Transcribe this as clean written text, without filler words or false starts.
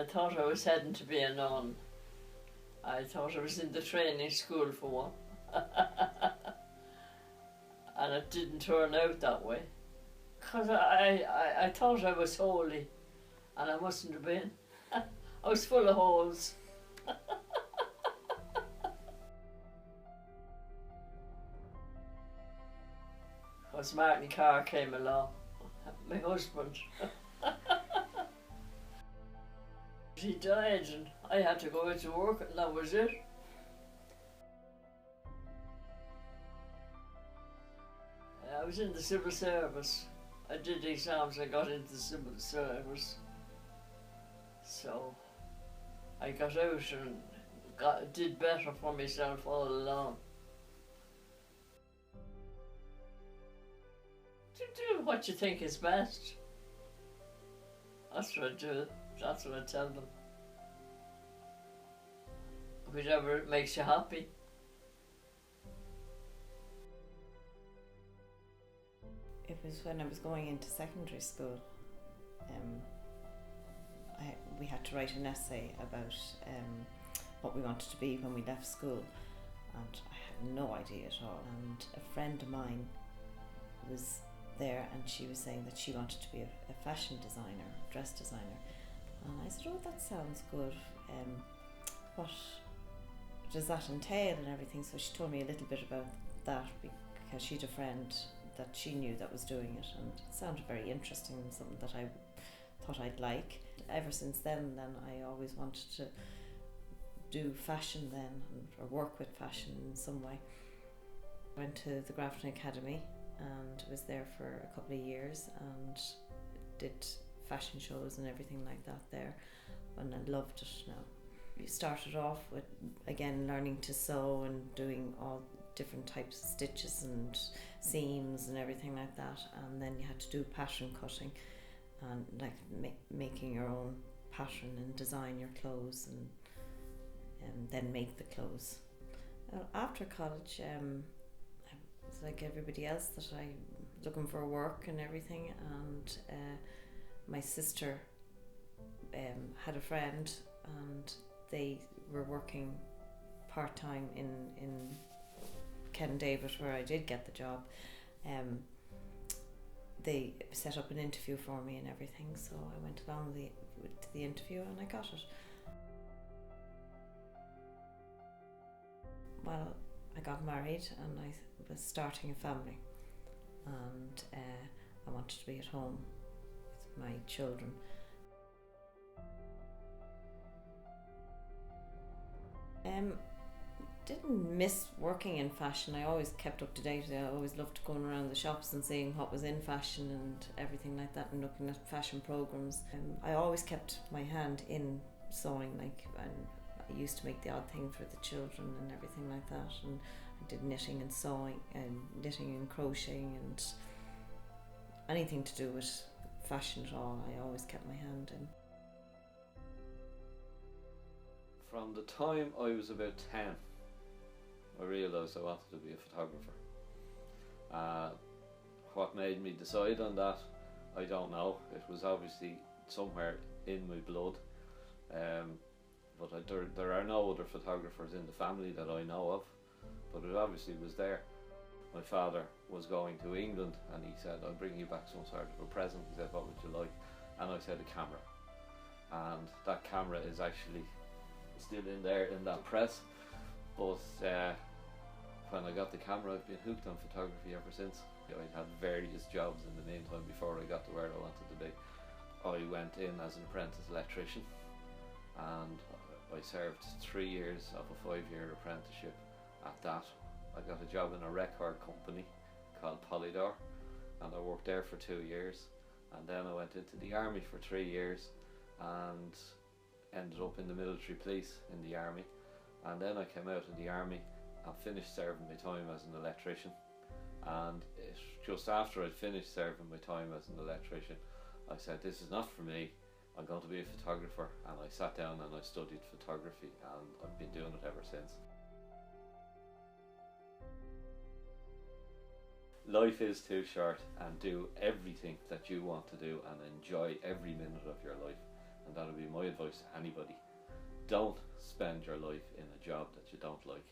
I thought I was heading to be a nun. I thought I was in the training school for one. And it didn't turn out that way. Because I thought I was holy, and I mustn't have been. I was full of holes. Because Martin Carr came along, my husband. He died and I had to go to work and that was it. I was in the civil service. I did the exams, I got into the civil service. So I got out and did better for myself all along. To do what you think is best. That's what I do. That's what I tell them. Whichever makes you happy. It was when I was going into secondary school. We had to write an essay about what we wanted to be when we left school, and I had no idea at all. And a friend of mine was there and she was saying that she wanted to be a fashion designer, dress designer. And I said, oh, that sounds good. What does that entail and everything? So she told me a little bit about that because she had a friend that she knew that was doing it, and it sounded very interesting and something that I thought I'd like. Ever since then I always wanted to do fashion then, or work with fashion in some way. I went to the Grafton Academy and was there for a couple of years and did fashion shows and everything like that there, and I loved it now. We started off with, again, learning to sew and doing all different types of stitches and seams and everything like that, and then you had to do pattern cutting and like making your own pattern and design your clothes and then make the clothes. After college, it's like everybody else that I looking for work and everything, and my sister had a friend and they were working part-time in Ken David, where I did get the job. They set up an interview for me and everything, so I went along to the interview and I got it. Well, I got married and I was starting a family, and I wanted to be at home with my children. Didn't miss working in fashion. I always kept up to date. I always loved going around the shops and seeing what was in fashion and everything like that, and looking at fashion programs. I always kept my hand in sewing, and I used to make the odd thing for the children and everything like that, and I did knitting and sewing and knitting and crocheting and anything to do with fashion at all. I always kept my hand in. From the time I was about 10, I realised I wanted to be a photographer. What made me decide on that, I don't know. It was obviously somewhere in my blood. But there are no other photographers in the family that I know of, but it obviously was there. My father was going to England and he said, I'll bring you back some sort of a present. He said, what would you like? And I said, a camera. And that camera is actually still in there in that press, but when I got the camera, I've been hooked on photography ever since. I had various jobs in the meantime before I got to where I wanted to be. I went in as an apprentice electrician and I served 3 years of a 5-year apprenticeship at that. I got a job in a record company called Polydor and I worked there for 2 years, and then I went into the army for 3 years and ended up in the military police in the army, and then I came out of the army and finished serving my time as an electrician. And just after I'd finished serving my time as an electrician, I said, this is not for me, I'm going to be a photographer, and I sat down and I studied photography and I've been doing it ever since. Life is too short, and do everything that you want to do and enjoy every minute of your life, and that'll would be my advice to anybody. Don't spend your life in a job that you don't like.